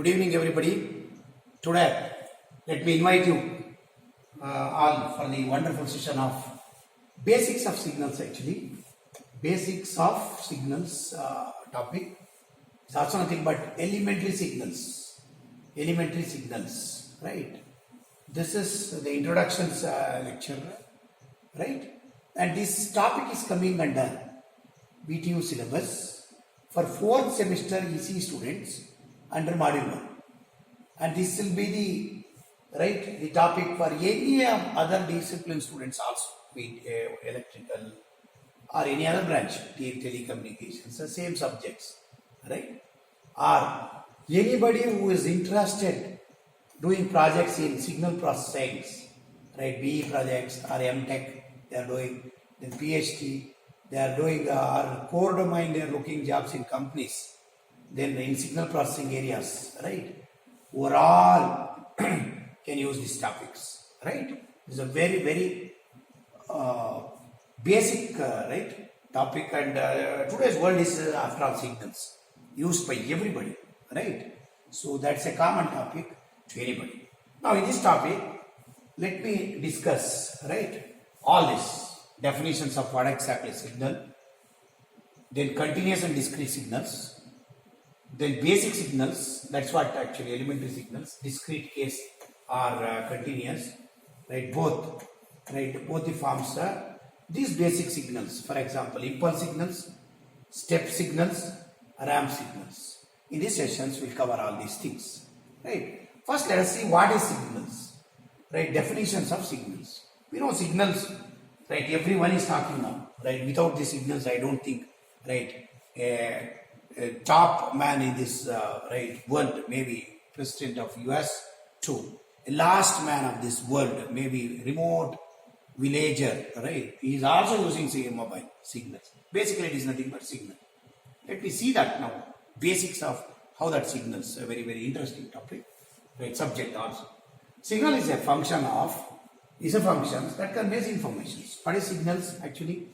Good evening, everybody. Today, let me invite you all for the wonderful session of basics of signals. Actually, basics of signals topic is also nothing but elementary signals. Elementary signals, right? This is the introductions lecture, right? And this topic is coming under BTU syllabus for 4th semester EC students under module 1, and this will be the topic for any other discipline students also, be it electrical or any other branch, telecommunications, the same subjects, right? Or anybody who is interested doing projects in signal processing, right? BE projects or MTech they are doing, then PhD they are doing, or core domain they are looking jobs in companies. Then in signal processing areas, right? Overall can use these topics, right? It's a very basic right topic, and today's world is after all signals used by everybody, right? So that's a common topic to anybody. Now in this topic, let me discuss, right, all this definitions of what exactly is signal, then continuous and discrete signals, then basic signals, that's what actually elementary signals, discrete case or continuous, right, both the forms are these basic signals. For example, impulse signals, step signals, ramp signals. In these sessions we'll cover all these things, right? First let us see what is signals, right? Definitions of signals. We know signals, right? Everyone is talking now, right? Without the signals I don't think, right, a top man in this right world, maybe president of US to a last man of this world, maybe remote villager, right? He is also using mobile signals. Basically it is nothing but signal. Let me see that now. Basics of how that signals, a very interesting topic, right? Subject also. Signal is a function that conveys information. What is signals actually?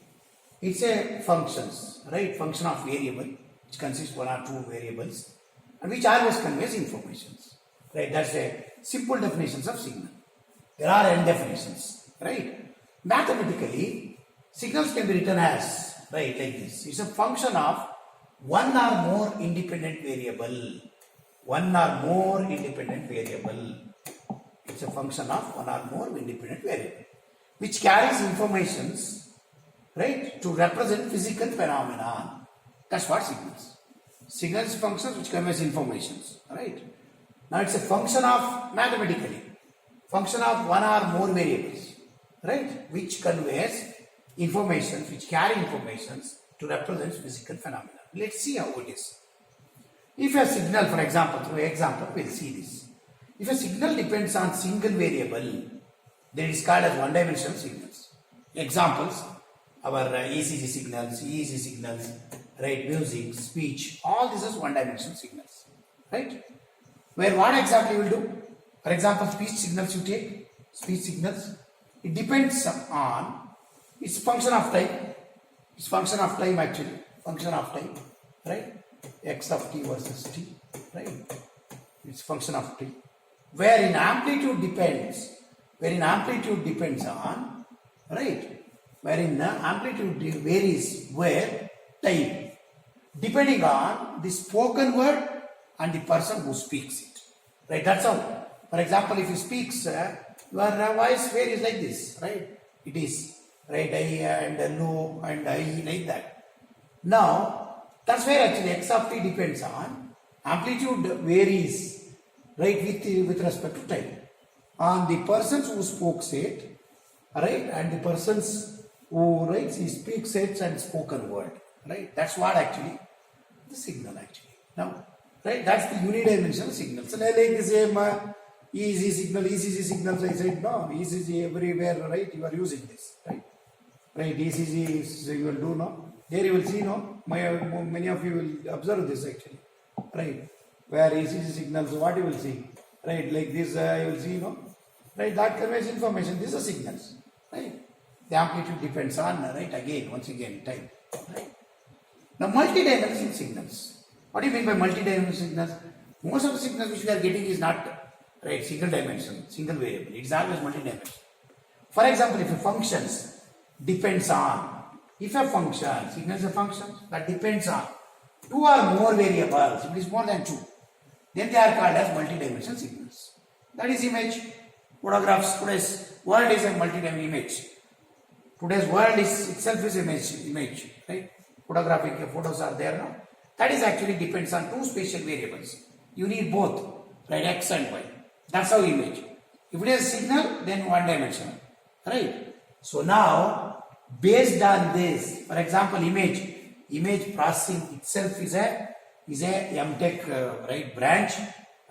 It's a functions, right? Function of variable which consists one or two variables and which always conveys informations, right? That's a simple definitions of signal. There are n definitions, right? Mathematically, signals can be written as, right, like this. It's a function of one or more independent variable. One or more independent variable. It's a function of one or more independent variable which carries informations, right, to represent physical phenomenon. That's what signals. Signals functions which conveys informations, right? Now it's a function of mathematically, function of one or more variables, right, which conveys informations, which carry informations to represent physical phenomena. Let's see how it is. If a signal, for example, through example, we'll see this. If a signal depends on single variable, then it is called as one-dimensional signals. Examples, our ECG signals, EEG signals, right, music, speech, all this is one-dimensional signals, right? Where what exactly will do? For example, speech signals you take, speech signals, it depends on its function of time. It's function of time actually, function of time, right? X of t versus t, right? It's function of t. Wherein amplitude depends on, right? Wherein amplitude varies where time, depending on the spoken word and the person who speaks it, right? That's all. For example, if you speak, your voice varies like this, right? It is, right, I and no and I, like that. Now, that's where actually x of t depends on amplitude varies, right, with respect to time, on the persons who spoke it, right, and the persons who, right, he speaks it and spoken word, right? That's what actually the signal actually. Now, right, that's the unidimensional signal. So like the same EEG signal, ECG signals, I said no, ECG everywhere, right? You are using this, right? Right, ECG is, you will do now. There you will see no. Many of you will observe this actually, right? Where ECG signals, what you will see, right? Like this, you will see no, right? That conveys information. These are signals, right? The amplitude depends on, right? Again, once again, time, right? Now, multi-dimensional signals. What do you mean by multi-dimensional signals? Most of the signals which we are getting is not right single dimension, single variable. It is always multi-dimensional. For example, if a functions depends on, if a function, signal is a function that depends on two or more variables, if it is more than two, then they are called as multi-dimensional signals. That is image. Photographs, today's world is a multi-dimensional image. Today's world is itself is image, right? Photographic photos are there now. That is actually depends on two spatial variables. You need both, right? X and Y. That's how image. If it is a signal, then one dimensional, right? So now, based on this, for example, image processing itself is a MTech right branch,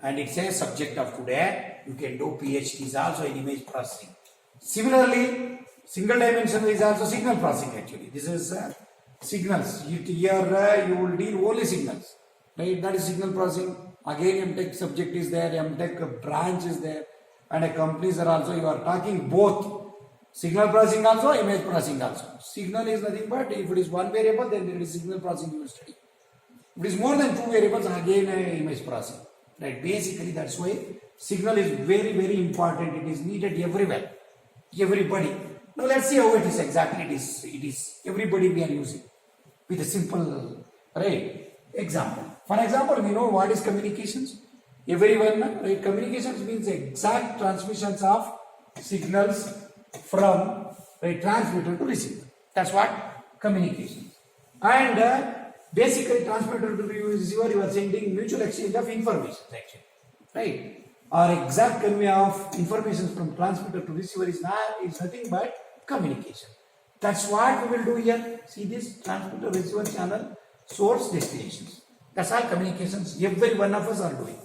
and it's a subject of today. You can do PhDs also in image processing. Similarly, single dimensional is also signal processing actually. This is signals. Here you will deal only signals, right? That is signal processing. Again, MTech subject is there, MTech branch is there, and a companies are also, you are talking both. Signal processing also, image processing also. Signal is nothing but, if it is one variable, then it is signal processing you will study. If it is more than two variables, again image processing. Right? Basically, that's why signal is very, very important. It is needed everywhere. Everybody. Now let's see how it is exactly. It is everybody we are using with a simple right example. For example, we know what is communications. Everyone, right? Communications means exact transmissions of signals from right transmitter to receiver. That's what communications. And basically, transmitter to receiver, you are sending mutual exchange of information, actually, right? Or exact convey of information from transmitter to receiver is nothing but communication. That's what we will do here. See this transmitter receiver channel, source destinations. That's all communications. Every one of us are doing.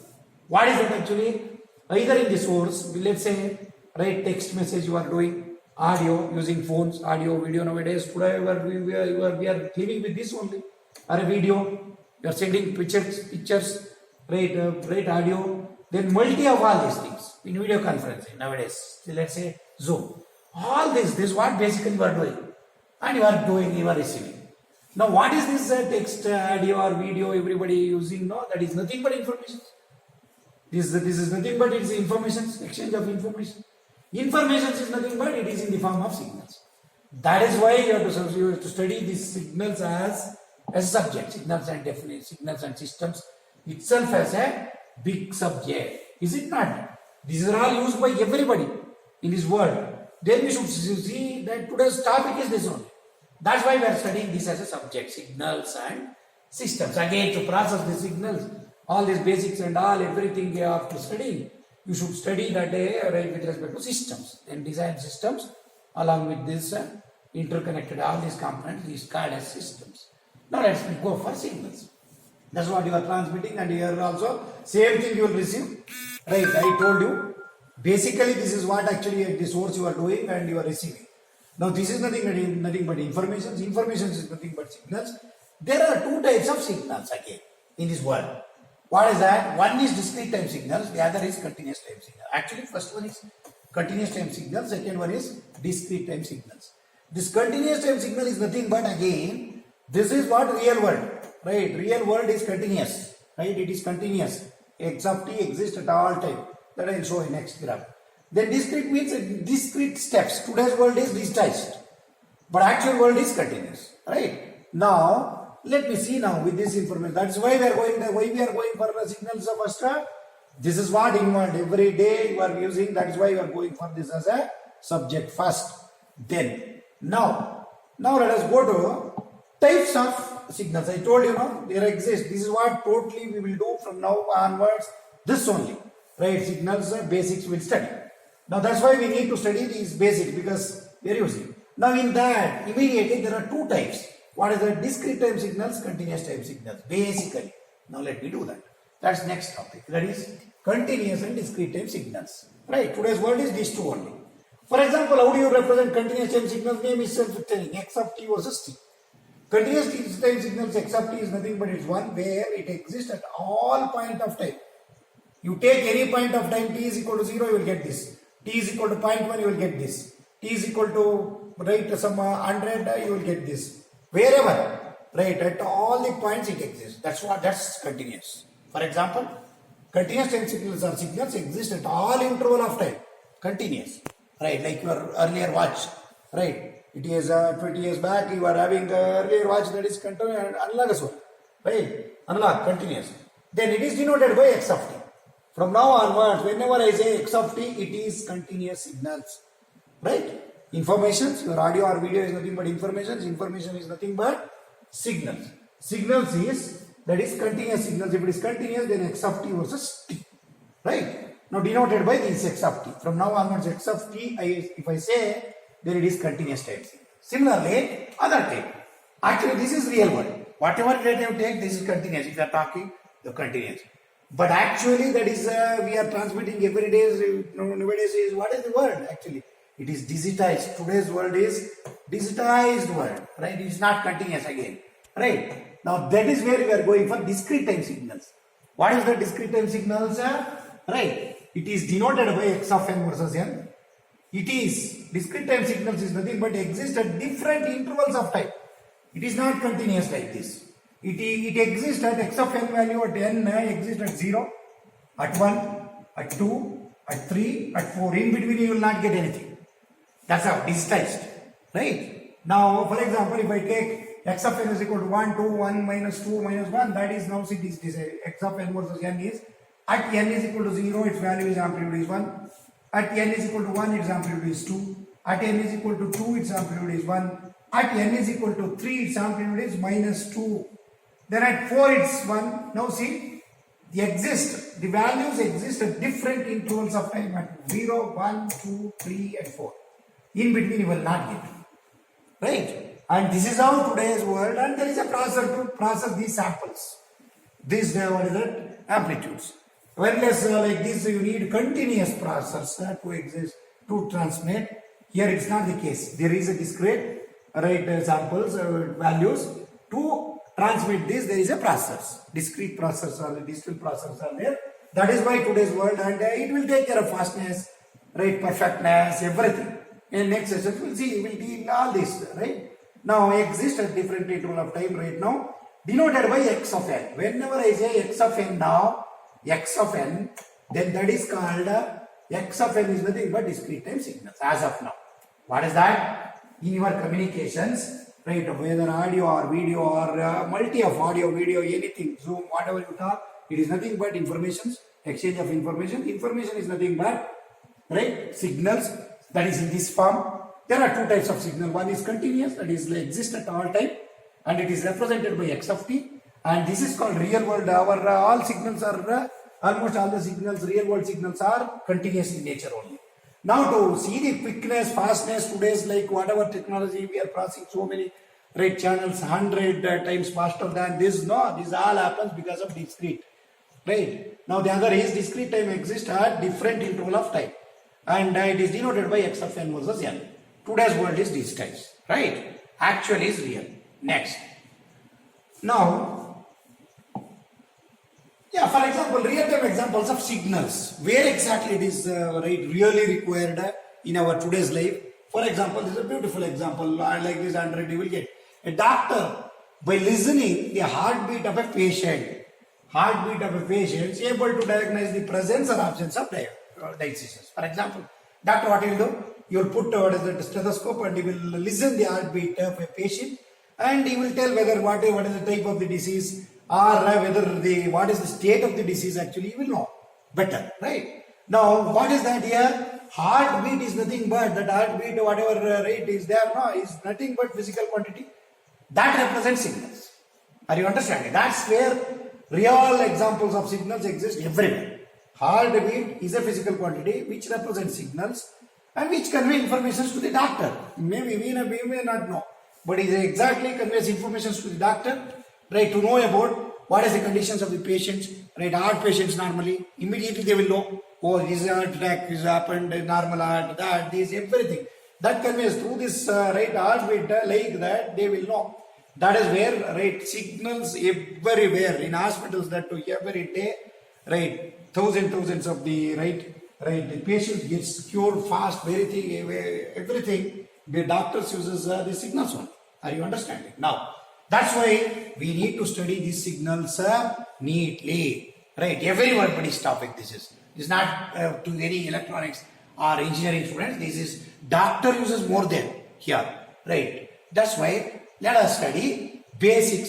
What is that actually? Either in the source, let's say, right, text message you are doing, audio using phones, audio, video nowadays. Today we are living with this only. Or a video, you are sending pictures, right, audio, then multi of all these things in video conferencing nowadays. So let's say Zoom. All this is what basically you are doing, and you are receiving. Now, what is this text, audio, or video everybody using? No, that is nothing but information. This is nothing but it's information, exchange of information. Information is nothing but it is in the form of signals. That is why you have to study these signals as a subject, signals and definitions, signals and systems itself as a big subject. Is it not? These are all used by everybody in this world. Then we should see that today's topic is this only. That's why we are studying this as a subject, signals and systems. Again, to process the signals, all these basics and all, everything you have to study. You should study that right, with respect to systems. Then design systems along with this interconnected, all these components is called as systems. Now let's go for signals. That's what you are transmitting, and here also same thing you will receive. Right, I told you. Basically, this is what actually at the source you are doing and you are receiving. Now this is nothing but information. Information is nothing but signals. There are two types of signals again in this world. What is that? One is discrete time signals, the other is continuous time signal. Actually, first one is continuous time signal, second one is discrete time signals. This continuous time signal is nothing but again, this is what real world, right? Real world is continuous, right? It is continuous. X of t exists at all time. That I will show in next graph. Then discrete means discrete steps. Today's world is digitized, but actual world is continuous, right? Now, let me see now with this information. That's why we are going for the signals of first. This is what involved every day you are using. That is why you are going for this as a subject first. Then now let us go to types of signals. I told you now there exist. This is what totally we will do from now onwards. This only, right? Signals basics will study. Now that's why we need to study these basics because we are using. Now in that immediately there are two types. What is the discrete time signals, continuous time signals? Basically, now let me do that. That's next topic. That is continuous and discrete time signals. Right? Today's world is these two only. For example, how do you represent continuous time signals? Name is self-telling. X of t versus t. Continuous time signals X of t is nothing but it's one where it exists at all point of time. You take any point of time t is equal to 0, you will get this. T is equal to 0.1, you will get this. T is equal to right some 100, you will get this. Wherever, right, at all the points it exists. That's continuous. For example, Continuous time signals are signals exist at all interval of time. Continuous. Right, like your earlier watch. Right. It is 20 years back, you are having earlier watch that is continuous analog as well. Right? Analog, continuous. Then it is denoted by x of t. From now onwards, whenever I say x of t, it is continuous signals. Right? Informations, your audio or video is nothing but informations. Information is nothing but signals. Signals is, that is continuous signals. If it is continuous, then x of t versus t. Right? Now denoted by this x of t. From now onwards, x of t, if I say, then it is continuous time signal. Similarly, other time. Actually, this is real world. Whatever data you take, this is continuous. If you are talking, you are continuous. But actually, that is, we are transmitting every day, nowadays is, what is the word actually? It is digitized. Today's world is digitized world. Right? It is not continuous again. Right? Now, that is where we are going for discrete time signals. What is the discrete time signals? Right? It is denoted by x of n versus n. It is, discrete time signals is nothing but exist at different intervals of time. It is not continuous like this. It exists at x of n value at n exists at 0, at 1, at 2, at 3, at 4. In between you will not get anything. That's how digitized. Right? Now, for example, if I take x of n is equal to 1, 2, 1 minus 2 minus 1, that is now see this x of n versus n is at n is equal to 0, its value is amplitude is 1. At n is equal to 1, its amplitude is 2. At n is equal to 2, its amplitude is 1. At n is equal to 3, its amplitude is minus 2. Then at 4, it's 1. Now see, the values exist at different intervals of time at 0, 1, 2, 3 and 4. In between you will not get. Right? And this is how today's world, and there is a processor to process these samples. These, what is it? Amplitudes. Whereas like this, you need continuous processors to exist, to transmit. Here it's not the case. There is a discrete, right, samples, values. To transmit this, there is a process. Discrete processor, the digital processors are there. That is why today's world, and it will take care of fastness, right, perfectness, everything. In next session, we'll see, we'll deal all this, right. Now, exist at different interval of time right now, denoted by x of n. Whenever I say x of n now, x of n, then that is called x of n is nothing but discrete time signals as of now. What is that? In your communications, right, whether audio or video or multi of audio, video, anything, Zoom, whatever you talk, it is nothing but informations, exchange of information. Information is nothing but, right, signals, that is in this form. There are two types of signal. One is continuous, that is exist at all time, and it is represented by x of t. And this is called real world. Our all signals are, almost all the signals, real world signals are continuous in nature only. Now to see the quickness, fastness, today's like whatever technology we are processing so many right channels 100 times faster than this. No, this all happens because of discrete. Right. Now the other is discrete time exists at different interval of time. And it is denoted by x of n versus n. Today's world is digitized. Right. Actual is real. Next. Now, yeah, for example, real-time examples of signals. Where exactly it is right, really required in our today's life. For example, this is a beautiful example. Like this, Android, you will get a doctor by listening the heartbeat of a patient. Heartbeat of a patient is able to diagnose the presence or absence of diseases. For example, doctor, what he will do? You will put what is the stethoscope and he will listen the heartbeat of a patient, and he will tell whether what is the type of the disease, or whether what is the state of the disease. Actually you will know better, right? Now what is that here? Heartbeat is nothing but that heartbeat, whatever rate is there, no, is nothing but physical quantity that represents signals. Are you understanding? That's where real examples of signals exist everywhere. Heartbeat is a physical quantity which represents signals and which convey information to the doctor. Maybe we may not know, but it exactly conveys information to the doctor, right, to know about what is the conditions of the patients, right. Heart patients normally, immediately they will know, oh, this heart attack has happened, normal heart, that, this, everything. That conveys through this, right, heartbeat, like that, they will know. That is where, right, signals everywhere, in hospitals, that to every day, right, thousands of the, right, the patient gets cured fast, everything, the doctors uses the signals one. Are you understanding? Now, that's why we need to study these signals neatly. right? Everybody's topic this is. It's not to any electronics or engineering students. This is doctor uses more than here, right? That's why let us study basic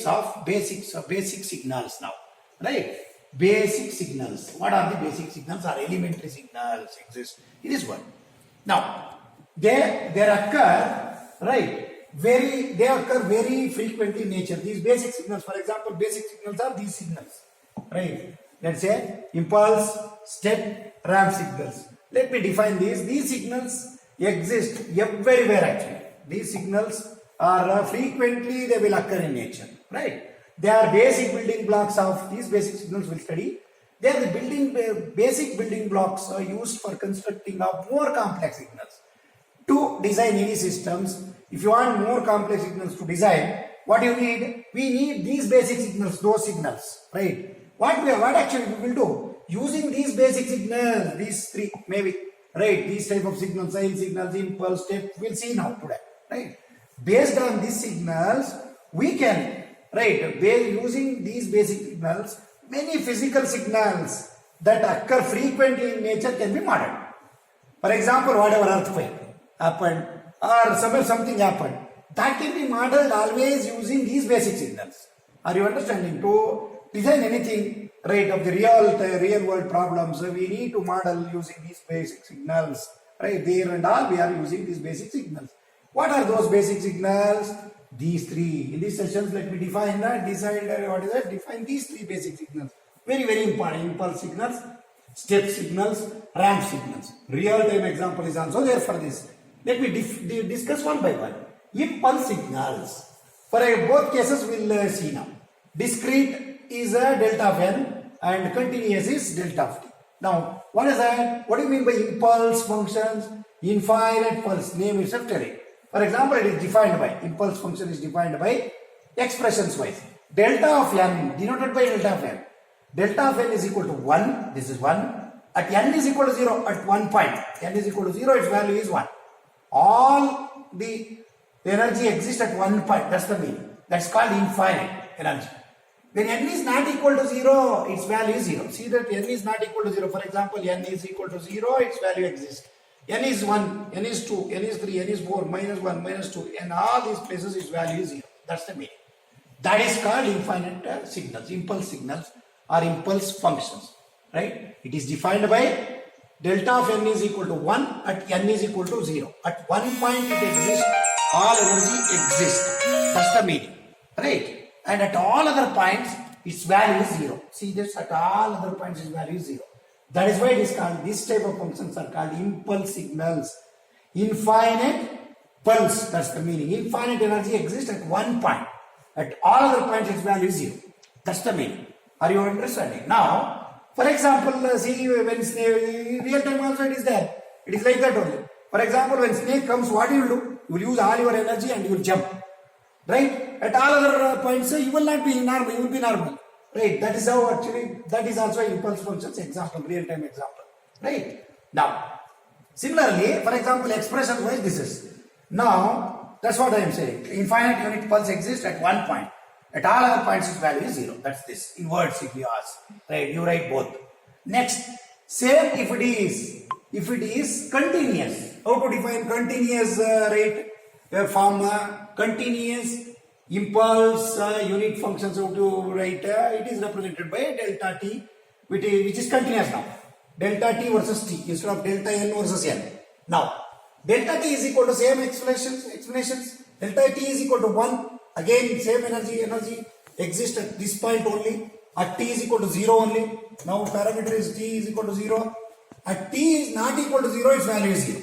signals now, right? Basic signals. What are the basic signals or elementary signals exist in this world? Now, they occur, right? They occur very frequently in nature. These basic signals, for example, basic signals are these signals, right? Let's say impulse, step, ramp signals. Let me define these. These signals exist everywhere actually. These signals are frequently they will occur in nature, right? They are basic building blocks of these basic signals we'll study. They are the basic building blocks are used for constructing of more complex signals. To design any systems, if you want more complex signals to design, what you need? We need these basic signals, those signals, right? What actually we will do? Using these basic signals, these three maybe, right? These type of signals, sine signals, impulse, step, we'll see now today, right? Based on these signals, we can, right? Using these basic signals, many physical signals that occur frequently in nature can be modeled. For example, whatever earthquake happened or something happened, that can be modeled always using these basic signals. Are you understanding? To design anything, right, of the real world problems, we need to model using these basic signals, right? There and all we are using these basic signals. What are those basic signals? These three. In these sessions, let me define that. Define these three basic signals. Very, very important. Impulse signals, step signals, ramp signals. Real-time example is also there for this. Let me discuss one by one. Impulse signals. For both cases, we'll see now. Discrete is a delta of n and continuous is delta of t. Now, what is that? What do you mean by impulse functions? Infinite pulse. Name itself telling. For example, it is defined by, impulse function is defined by expressions wise. Delta of n, denoted by delta of n. Delta of n is equal to 1, this is 1. At n is equal to 0, at 1 point, n is equal to 0, its value is 1. All the energy exists at 1 point, that's the meaning. That's called infinite energy. When n is not equal to 0, its value is 0. See that n is not equal to 0. For example, n is equal to 0, its value exists. N is 1, n is 2, n is 3, n is 4, minus 1, minus 2, and all these places its value is 0. That's the meaning. That is called infinite signals, impulse signals or impulse functions, right? It is defined by delta of n is equal to 1 at n is equal to 0. At 1 point it exists, all energy exists. That's the meaning, right? And at all other points, its value is 0. See this, at all other points its value is 0. That is why it is called, this type of functions are called impulse signals. Infinite pulse, that's the meaning. Infinite energy exists at 1 point. At all other points its value is 0. That's the meaning. Are you understanding? Now, for example, see when snake, real time also it is there. It is like that only. For example, when snake comes, what you will do? You will use all your energy and you will jump. Right? At all other points, you will not be normal, you will be normal. Right? That is how actually, that is also impulse functions example, real time example. Right? Now, similarly, for example, expression wise this is. Now, that's what I am saying. Infinite unit pulse exists at 1 point. At all other points its value is 0. That's this. In words if you ask. Right? You write both. Next, same if it is continuous. How to define continuous rate? Form continuous impulse unit functions. How to write? It is represented by delta t, which is continuous now. Delta t versus t instead of delta n versus n. Now, delta t is equal to same explanations. Delta t is equal to 1. Again, same energy exists at this point only. At t is equal to 0 only. Now, parameter is t is equal to 0. At t is not equal to 0, its value is 0.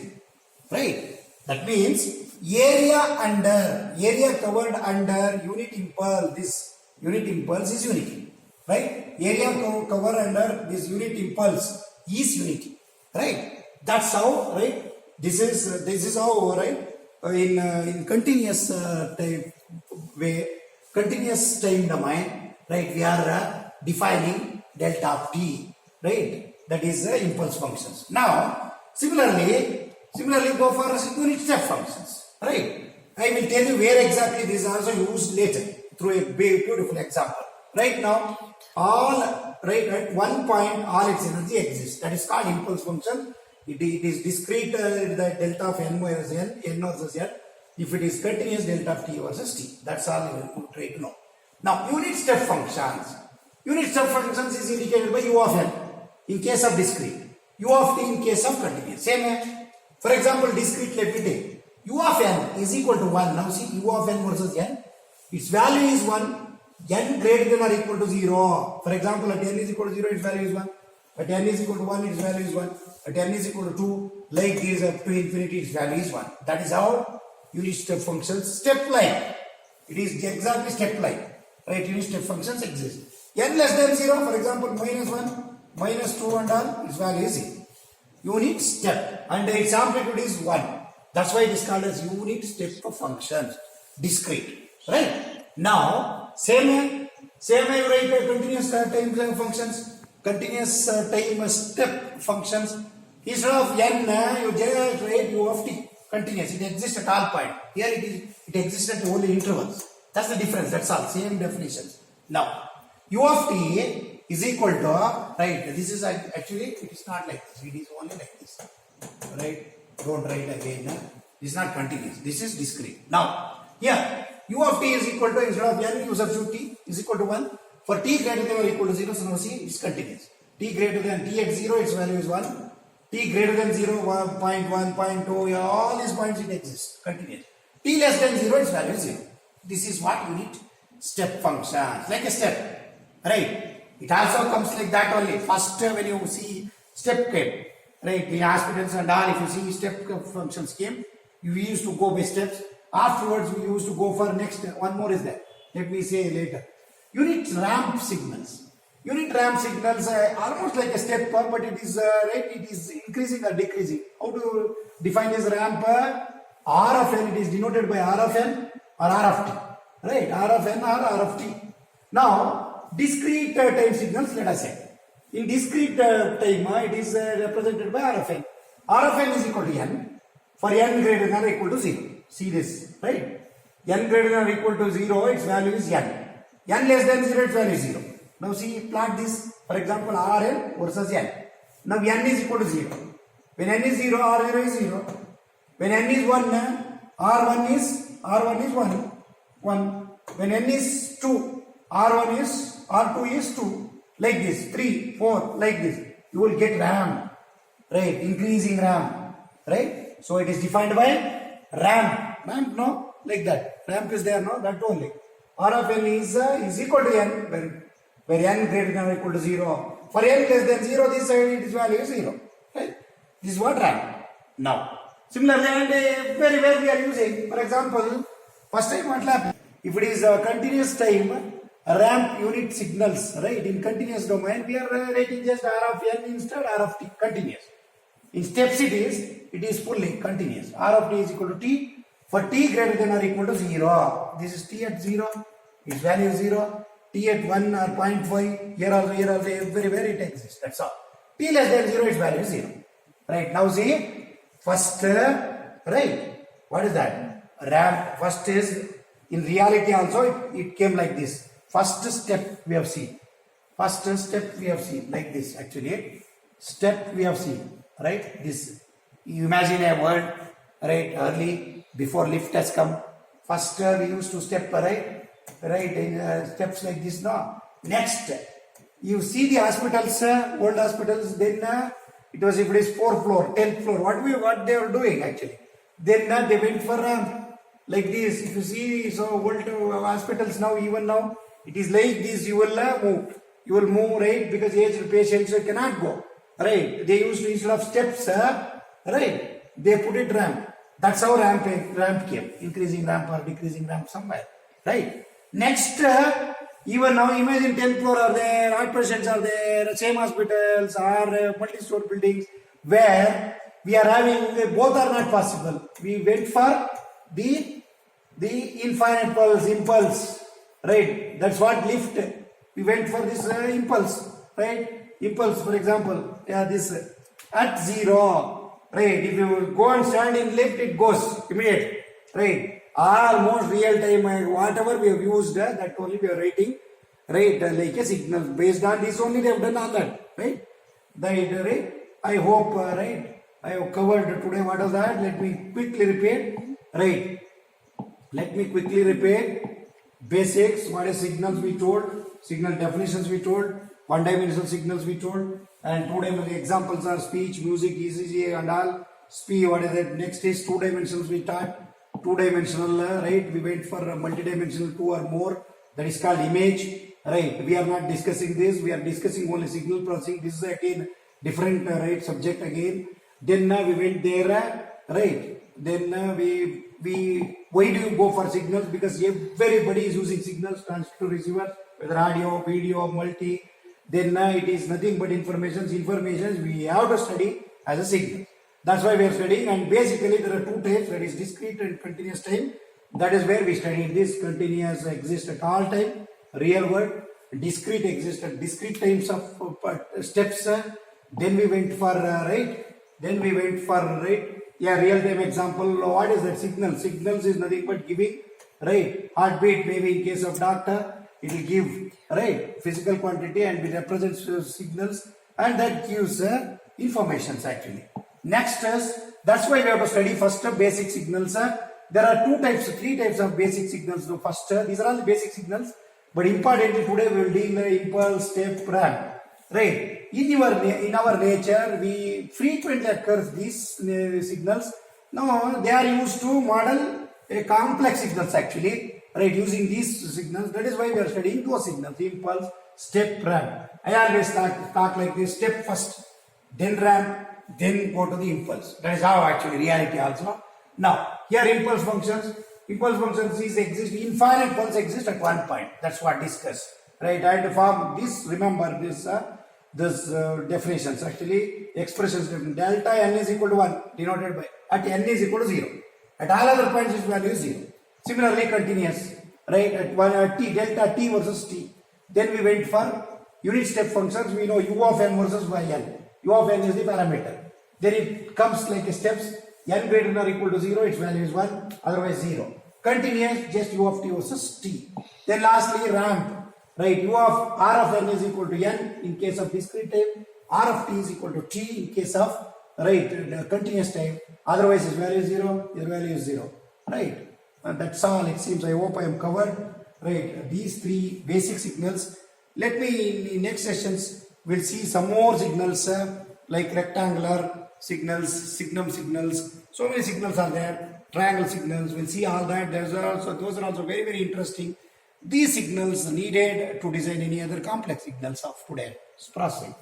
Right? That means area covered under unit impulse. This unit impulse is unity. Right? Area covered under this unit impulse is unity. Right? That's how, right? This is how, right? In continuous type way, continuous time domain, right? We are defining delta of t, right? That is impulse functions. Now, similarly go for unit step functions, right? I will tell you where exactly this is also used later through a beautiful example. Right now, all right, at one point all its energy exists. That is called impulse function. It is discrete, the delta of n minus n versus n. If it is continuous, delta of t versus t. That's all you try to know. Now, unit step functions. Unit step functions is indicated by u of n in case of discrete, u of t in case of continuous. Same. For example, discrete, let me take u of n is equal to 1. Now see, u of n versus n. Its value is 1. N greater than or equal to 0. For example, at n is equal to 0, its value is 1. At n is equal to 1, its value is 1. At n is equal to 2, like this up to infinity, its value is 1. That is how unit step functions step like. It is exactly step like. Right? Unit step functions exist. N less than 0, for example, minus 1, minus 2 and all, its value is 0. Unit step. And its amplitude is 1. That's why it is called as unit step of functions. Discrete. Right? Now, same way you write continuous time functions. Continuous time step functions. Instead of n, you just write u of t. Continuous. It exists at all points. Here it exists at only intervals. That's the difference. That's all. Same definitions. Now, u of t is equal to, right, this is actually, it is not like this. It is only like this. Right? Don't write again. This is not continuous. This is discrete. Now, here, u of t is equal to, instead of n, you substitute t is equal to 1. For t greater than or equal to 0, so now see, it's continuous. T greater than t at 0, its value is 1. T greater than 0, 1, 0.1, 0.2, all these points it exists. Continuous. T less than 0, its value is 0. This is what unit step functions. Like a step. Right? It also comes like that only. First, when you see step came, right? In hospitals and all, if you see step functions came, you used to go by steps. Afterwards, we used to go for next. One more is there. Let me say later. Unit ramp signals. Unit ramp signals are almost like a step, but it is right. It is increasing or decreasing. How to define this ramp? R of n. It is denoted by R of n or R of t. Right? R of n or R of t. Now, discrete time signals. Let us say in discrete time, it is represented by R of n. R of n is equal to n. For n greater than or equal to 0. See this, right? N greater than or equal to 0, its value is n. N less than 0, its value is 0. Now see, plot this. For example, Rn versus n. Now n is equal to 0. When n is 0, R0 is 0. When n is 1, R1 is 1. 1. When n is 2, R2 is 2. Like this, 3, 4, like this. You will get ramp. Right? Increasing ramp. Right? So it is defined by ramp. Ramp, no? Like that. Ramp is there, no? That only. R of n is equal to n, where n greater than or equal to 0. For n less than 0, this side its value is 0. Right? This is what ramp. Now, similarly, and very well we are using. For example, first time what will happen? If it is a continuous time, ramp unit signals, right? In continuous domain, we are writing just R of n instead R of t, continuous. In steps it is fully continuous. R of t is equal to t. For t greater than or equal to 0, this is t at 0, its value is 0. T at 1 or 0.5, here also, everywhere it exists. That's all. T less than 0, its value is 0. Right, now see, first, right, what is that? Ramp, first is, in reality also, it came like this. First step we have seen. First step we have seen, like this actually. Step we have seen, right? This, you imagine a world, right, early, before lift has come. First we used to step, right, in steps like this, no? Next, you see the hospitals, old hospitals, then it was, if it is 4th floor, 10th floor, what they were doing actually. Then they went for ramp, like this. If you see, so old hospitals now, even now, it is like this, you will move. You will move, right, because aged patients cannot go, right? They used to, instead of steps, right, they put it ramp. That's how ramp came, increasing ramp or decreasing ramp somewhere, right? Next, even now, imagine 10th floor are there, outpatients are there, same hospitals or multi-store buildings where we are having, both are not possible. We went for the infinite pulse, impulse, right? That's what lift. We went for this impulse, right? Impulse, for example, this at 0, right? If you go and stand in lift, it goes immediately, right? Almost real time, whatever we have used, that only we are writing. right? Like a signal. Based on this only they have done all that, right? Right? I hope, right? I have covered today what is that. Let me quickly repeat, right? Let me quickly repeat basics. What is signals we told, signal definitions we told, one-dimensional signals we told, and two-dimensional examples are speech, music, ECG, and all. Speech. What is it? Next is two dimensions we taught. Two-dimensional, right? We went for multi-dimensional, two or more. That is called image, right? We are not discussing this. We are discussing only signal processing. This is again different, right? Subject again. Then we went there, right? Then we why do you go for signals? Because everybody is using signals, transmitter, receiver, whether audio, video, multi. Then it is nothing but information we have to study as a signal. That's why we are studying, and basically there are two types, that is discrete and continuous time. That is where we studied this. Continuous exists at all time, real world. Discrete exists at discrete times of steps. Then we went for right. Then we went for right. Yeah, real time example. What is that? Signal. Signals is nothing but giving, right? Heartbeat, maybe in case of doctor, it will give, right, physical quantity, and it represents signals, and that gives informations actually. Next is, that's why we have to study first basic signals. There are three types of basic signals. So first, these are all the basic signals, but importantly today we will deal with impulse, step, ramp. Right. In our nature, we frequently occurs these signals. Now they are used to model a complex signals actually. Right, using these signals. That is why we are studying those signals: impulse, step, ramp. I always talk like this: step first, then ramp, then go to the impulse. That is how actually reality also. Now here impulse functions exist. Infinite pulse exist at one point. That's what discussed. Right, and from this, remember this. Definitions actually expressions delta n is equal to 1 denoted by at n is equal to 0. At all other points its value is 0. Similarly continuous, right, at 1 t delta t versus t. Then we went for unit step functions. We know u of n versus yn. U of n is the parameter. Then it comes like a steps. N greater than or equal to 0, its value is 1, otherwise 0. Continuous, just u of t versus t. Then lastly ramp. Right, u of r of n is equal to n in case of discrete time, r of t is equal to t in case of, right, continuous time, otherwise its value is 0, your value is 0, right. And that's all it seems. I hope I am covered, right, these three basic signals. Let me in next sessions we'll see some more signals like rectangular signals, signum signals, so many signals are there, triangle signals, we'll see all that. Those are also very, very interesting. These signals needed to design any other complex signals of today's processing.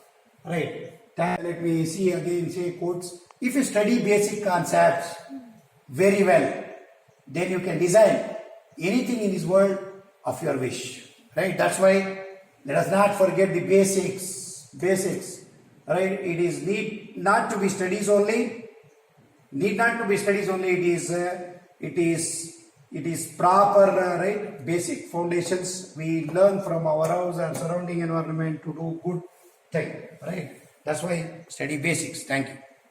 Right. Let me see again, say quotes. If you study basic concepts very well, then you can design anything in this world of your wish. Right. That's why let us not forget the basics. Basics. Right. It is need not to be studies only. Need not to be studies only. It is proper, right, basic foundations we learn from our house and surrounding environment to do good thing, right? That's why study basics. Thank you.